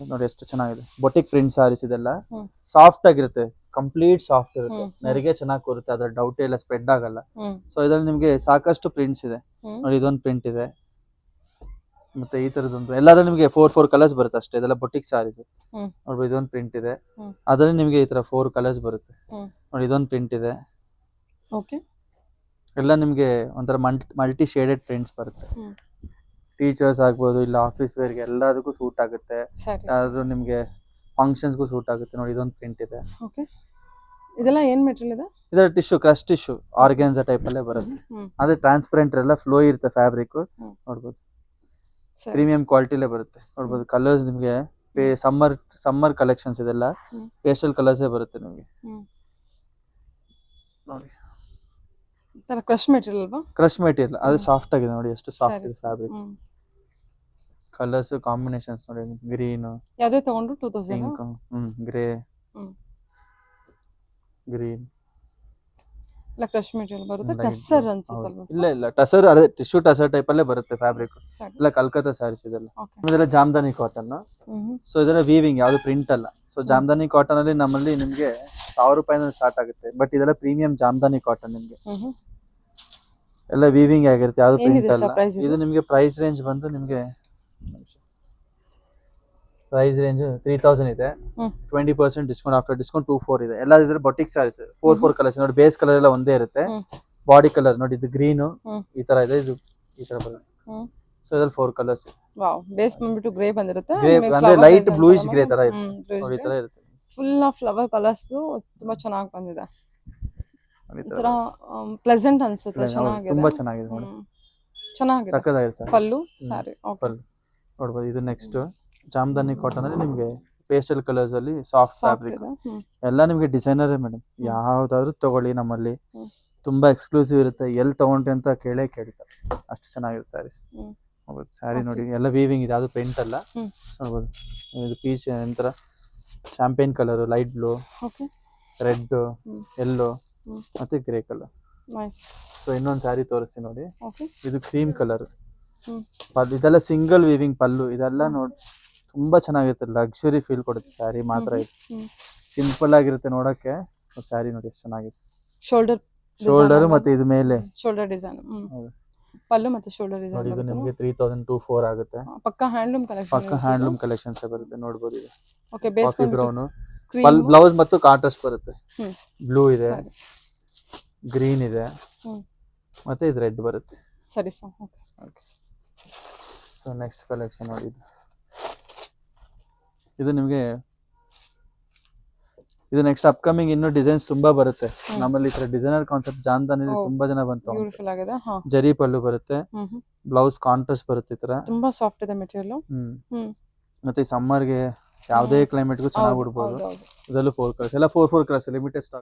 ನೋಡಿ ಎಷ್ಟು ಚೆನ್ನಾಗಿದೆ. ಬೊಟಿಕ್ ಪ್ರಿಂಟ್ ಸ್ಯಾರೀಸ್ ಇದೆಲ್ಲ. ಹ್ಮ್. ಸಾಫ್ಟ್ ಆಗಿರುತ್ತೆ, ಕಂಪ್ಲೀಟ್ ಸಾಫ್ಟ್ ಇರುತ್ತೆ. ಹ್ಮ್. ನೆರಿಗೆ ಚೆನ್ನಾಗಿ ಕೂರುತ್ತೆ, ಅದ್ರ ಡೌಟ್ ಎಲ್ಲ ಸ್ಪ್ರೆಡ್ ಆಗಲ್ಲ. ಹ್ಮ್. ಸೊ ಇದ್ರಲ್ಲಿ ನಿಮ್ಗೆ ಸಾಕಷ್ಟು ಪ್ರಿಂಟ್ಸ್ ಇದೆ. ಹ್ಮ್. ನೋಡಿ ಇದೊಂದು ಪ್ರಿಂಟ್ ಇದೆ, ಮತ್ತೆ ಈ ತರದೊಂದು. ಎಲ್ಲಾದ್ರೂ ನಿಮ್ಗೆ 4 ಕಲರ್ಸ್ ಬರುತ್ತೆ ಅಷ್ಟೇ. ಇದೆಲ್ಲ ಬೊಟಿಕ್ ಸ್ಯಾರೀಸ್. ಹ್ಮ್. ನೋಡ್ಬೋದು ಇದೊಂದು ಪ್ರಿಂಟ್ ಇದೆ. ಹ್ಮ್. ಅದ್ರಲ್ಲಿ ನಿಮ್ಗೆ ಈ ತರ 4 ಕಲರ್ಸ್ ಬರುತ್ತೆ. ಹ್ಮ್. ನೋಡಿ ಇದೊಂದು ಪ್ರಿಂಟ್ ಇದೆ. ಓಕೆ. ಎಲ್ಲ ನಿಮ್ಗೆ ಒಂಥರ ಮಲ್ಟಿ ಶೇಡೆಡ್ ಪ್ರಿಂಟ್ಸ್ ಬರುತ್ತೆ. ಹ್ಮ್. ಟೀಚರ್ಸ್ ಆಗ್ಬೋದು, ಇಲ್ಲ ಆಫೀಸ್ ವೇರ್ಗೆ ಎಲ್ಲದಕ್ಕೂ ಸೂಟ್ ಆಗುತ್ತೆ. ಸರಿ. ಯಾವ್ದು ನಿಮ್ಗೆ ಫಂಕ್ಷನ್ಸ್ಗೂ ಸೂಟ್ ಆಗುತ್ತೆ. ನೋಡಿ ಇದೊಂದು ಪ್ರಿಂಟ್ ಇದೆ. ಓಕೆ. ಇದೆಲ್ಲ ಏನ್ ಮೆಟೀರಿಯಲ್ ಇದೆ? ಇದರ tissue crush tissue organza type ಅಲ್ಲೇ ಬರುತ್ತೆ. ಹ್ಮ್. ಅದೇ ಟ್ರಾನ್ಸ್ಪರೆಂಟ್ ಎಲ್ಲ ಫ್ಲೋ ಇರುತ್ತೆ ಫ್ಯಾಬ್ರಿಕ್. ಹ್ಮ್. ನೋಡ್ಬೋದು ಸರಿ. ಪ್ರೀಮಿಯಂ ಕ್ವಾಲಿಟಿಲೇ ಬರುತ್ತೆ. ನೋಡ್ಬೋದು ಕಲರ್ಸ್ ನಿಮ್ಗೆ ಸಮ್ಮರ್ ಕಲೆಕ್ಷನ್ಸ್ ಇದೆಲ್ಲ ಹ್ಮ್. ಪೇಸ್ಟಲ್ ಕಲರ್ಸೇ ಬರುತ್ತೆ ನಿಮ್ಗೆ. ಹ್ಮ್. ನೋಡಿ ತರ ಕ್ರಶ್ ಮೆಟೀರಿಯಲ್ ಅಲ್ವಾ? ಕ್ರಶ್ ಮೆಟೀರಿಯಲ್ ಅದು ಹ್ಮ್. ಸಾಫ್ಟ್ ಆಗಿದೆ. ನೋಡಿ ಎಷ್ಟು ಸಾಫ್ಟ್ ಸರಿ. ಇದೆ ಫ್ಯಾಬ್ರಿಕ್. ಹ್ಮ್. ಕಲರ್ಸ್ ಕಾಂಬಿನೇಷನ್ಸ್ ನೋಡಿ, ಗ್ರೀನ್, ಯಾವ್ದೇ ತಗೊಂಡ್ರು 2000. ಪಿಂಕ್, ಗ್ರೇ, ಹ್ಮ್. ಗ್ರೀನ್ ಇಲ್ಲ ಕ್ರಶ್ ಮೆಟೀರಿಯಲ್ ಬರುತ್ತೆ. Light tussar blue. ಅನ್ಸುತ್ತಲ್ವಾ? ಇಲ್ಲ ಟಸರ್, ಅದೇ ಟಿಶ್ಯೂ ಟಸರ್ ಟೈಪ್ ಅಲ್ಲೇ ಬರುತ್ತೆ ಫ್ಯಾಬ್ರಿಕ್. ಸರಿ. ಇಲ್ಲ ಕಲ್ಕತ್ತಾ ಸ್ಯಾರೀಸ್ ಇದೆಲ್ಲ. ಓಕೆ. ಇದೆಲ್ಲ ಜಾಮ್ದಾನಿ ಕಾಟನ್. ಹ್ಮ್. ಸೊ ಇದೆಲ್ಲ ವೀವಿಂಗ್, ಯಾವ್ದು ಪ್ರಿಂಟ್ ಅಲ್ಲ. ಸೊ ಜಾಮ್ದಾನಿ ಕಾಟನ್ ಅಲ್ಲಿ ನಮ್ಮಲ್ಲಿ ನಿಮ್ಗೆ 1,000 ರೂಪಾಯಿಂದ ಸ್ಟಾರ್ಟ್ ಆಗುತ್ತೆ. ಬಟ್ ಇದೆಲ್ಲ ಪ್ರೀಮಿಯಂ ಜಾಮ್ದಾನಿ ಕಾಟನ್. ನಿಮ್ಗೆ ಹ್ಮ್. ಎಲ್ಲ ವೀವಿಂಗ್ ಆಗಿರುತ್ತೆ, ಯಾವ್ದು ಏನಿದೆ ಪ್ರಿಂಟ್ ಅಲ್ಲ. sir price ಇದು? ಇದು ನಿಮ್ಗೆ ಪ್ರೈಸ್ ರೇಂಜ್ ಬಂದು ನಿಮ್ಗೆ ಪ್ರೈಸ್ ರೇಂಜ್ 3,000 ಇದೆ. ಹ್ಮ್. 20% ಡಿಸ್ಕೌಂಟ್, ಆಫ್ಟರ್ ಡಿಸ್ಕೌಂಟ್ 2,400 ಇದೆ. ಎಲ್ಲ ಇದ್ರೆ ಬೊಟಿಕ್ ಸ್ಯಾರೀಸ್ 4 ಕಲರ್ಸ್. ನೋಡಿ ಬೇಸ್ ಕಲರ್ ಎಲ್ಲ ಒಂದೇ ಇರುತ್ತೆ. ಹ್ಮ್. ಬಾಡಿ ಕಲರ್ ನೋಡಿ ಇದು ಗ್ರೀನು ಹ್ಮ್. ಈ ತರ ಇದೆ, ಇದು ಈ ತರ ಬರುತ್ತೆ. ಹ್ಮ್. ಸೊ ಇದ್ರಲ್ಲಿ 4 ಕಲರ್ಸ್. ವಾವ್, ಬೇಸ್ ಬಂದ್ಬಿಟ್ಟು ಗ್ರೇ ಬಂದಿರುತ್ತೆ. ಗ್ರೇ ಅಂದ್ರೆ ಲೈಟ್ ಬ್ಲೂಯಿಶ್ ಗ್ರೇ ತರ ಇರುತ್ತೆ. ನೋಡಿ ಈ ತರ ಇರುತ್ತೆ. ಫುಲ್ ಆಫ್ ಫ್ಲವರ್ ಕಲರ್ಸ್ ತುಂಬಾ ಚೆನ್ನಾಗಿ ಬಂದಿದೆ. ನೋಡಿ ಈ ಈ ತರ ತರ ಪ್ಲೆಸೆಂಟ್ ಅನ್ಸುತ್ತೆ. ಹೌದು, ಚೆನ್ನಾಗಿದೆ. ತುಂಬಾ ಚೆನ್ನಾಗಿದೆ ನೋಡಿ. ಹ್ಮ್. ಚೆನ್ನಾಗಿದೆ. ಸಕ್ಕತ್ತಾಗಿದೆ ಸರ್. ಪಲ್ಲು ಸಾರಿ. ಓಕೆ. ಪಲ್ಲು ನೋಡ್ಬೋದು. ಇದು ನೆಕ್ಸ್ಟ್ ಜಾಮ್ದಾನಿ ಕಾಟನ್ ಅಲ್ಲಿ ನಿಮ್ಗೆ ಪೇಸ್ಟಲ್ ಕಲರ್ಸ್ ಅಲ್ಲಿ ಸಾಫ್ಟ್ ಫ್ಯಾಬ್ರಿಕ್. ಎಲ್ಲ ನಿಮ್ಗೆ ಡಿಸೈನರೇ ಮೇಡಮ್. ಯಾವ್ದಾದ್ರು ತಗೊಳ್ಳಿ ನಮ್ಮಲ್ಲಿ. ಹ್ಮ್. ತುಂಬಾ ಎಕ್ಸ್ಕ್ಲೂಸಿವ್ ಇರುತ್ತೆ. ಎಲ್ಲಿ ತಗೊಂಡ್ರಿ ಅಂತ ಕೇಳ್ತಾರೆ. ಅಷ್ಟು ಚೆನ್ನಾಗಿರುತ್ತೆ ಸ್ಯಾರೀಸ್. ಹ್ಮ್. ನೋಡ್ಬೋದು ಸ್ಯಾರಿ Okay. ನೋಡಿ ಎಲ್ಲ ವೀವಿಂಗ್ ಇದೆ, ಯಾವ್ದು ಪೇಂಟ್ ಅಲ್ಲ. ಹ್ಮ್. ನೋಡ್ಬೋದು ಇದು ಪೀಚ್ ನಂತರ champagne colour, light blue, okay. Red, hmm. Yellow hmm. ಮತ್ತೆ ಗ್ರೇ ಕಲರ್. ನೈಸ್. ಸೊ ಇನ್ನೊಂದು ಸ್ಯಾರಿ ತೋರಿಸ್ತೀನಿ ನೋಡಿ. ಓಕೆ. ಇದು ಕ್ರೀಮ್ ಕಲರ್. ಹ್ಮ್. ಇದೆಲ್ಲ ಸಿಂಗಲ್ ವೀವಿಂಗ್ ಪಲ್ಲು. ಇದೆಲ್ಲ ನೋಡಿ ತುಂಬಾ ಚೆನ್ನಾಗಿರುತ್ತೆ. ಲಕ್ಸುರಿ ಫೀಲ್ ಕೊಡುತ್ತೆ ಸ್ಯಾರಿ ಮಾತ್ರ. ಇದು ಹ್ಮ್. ಸಿಂಪಲ್ ಆಗಿರುತ್ತೆ ನೋಡಕ್ಕೆ. ಸ್ಯಾರಿ ನೋಡಿ ಎಷ್ಟು ಚೆನ್ನಾಗಿದೆ. ಶೋಲ್ಡರ್ ಮತ್ತೆ ಇದು ಮೇಲೆ ಶೋಲ್ಡರ್ ಡಿಸೈನ್. ಹೌದು. ಪಲ್ಲು ಮತ್ತೆ ಶೋಲ್ಡರ್ ನೋಡಿ ಇದು ಡಿಸೈನ್. ನಿಮ್ಗೆ 3,204 ಆಗುತ್ತೆ. ಪಕ್ಕಾ ಹ್ಯಾಂಡ್ಲೂಮ್ ಕಲೆಕ್ಷನ್. ಪಕ್ಕ ಹ್ಯಾಂಡ್ಲೂಮ್ ಕಲೆಕ್ಷನ್ಸ್ ಬರುತ್ತೆ. ನೋಡ್ಬೋದು ಇದು okay. Base coffee brown cream blouse ಮತ್ತು ಕಾಂಟ್ರಾಸ್ಟ್ ಬರುತ್ತೆ. ಹ್ಮ್. ಬ್ಲೂ ಇದೆ, ಸರಿ. ಗ್ರೀನ್ ಇದೆ, ಹ್ಮ್. ಮತ್ತೆ ಇದು ರೆಡ್ ಬರುತ್ತೆ. ಸರಿ sir. Okay. So next collection ನೋಡಿ. ಇದು ನಿಮಗೆ ಇದು ನೆಕ್ಸ್ಟ್ ಅಪ್ಕಮಿಂಗ್ ಇನ್ನೂ ಡಿಸೈನ್ಸ್ ತುಂಬಾ ಬರುತ್ತೆ. ನಮ್ಮಲ್ಲಿ ಈ ತರ ಡಿಸೈನರ್ ಕಾನ್ಸೆಪ್ಟ್ ಜಾಮ್ದಾನಿ ತುಂಬಾ ಜನ ಬಂತು. ಬ್ಯೂಟಿಫುಲ್ ಆಗಿದೆ. ಹಾ. ಜರಿ ಪಲ್ಲು ಬರುತ್ತೆ, ಹ್ಮ್. ಬ್ಲೌಸ್ ಕಾಂಟ್ರಾಸ್ಟ್ ಬರುತ್ತೆ ಈ ತರ. ತುಂಬಾ ಸಾಫ್ಟ್ ಇದೆ ಮೆಟೀರಿಯಲ್. ಹ್ಮ್. ಮತ್ತೆ ಸಮ್ಮರ್ಗೆ ಯಾವುದೇ ಕ್ಲೈಮೇಟ್ಗೂ ಚೆನ್ನಾಗಿ ಉಡ್ಬೋದು. ಹೌದು. ಇದರಲ್ಲೂ 4 ಕಲರ್ಸ್, ಎಲ್ಲ 4 ಕಲರ್ಸ್ ಲಿಮಿಟೆಡ್ ಸ್ಟಾಕ್.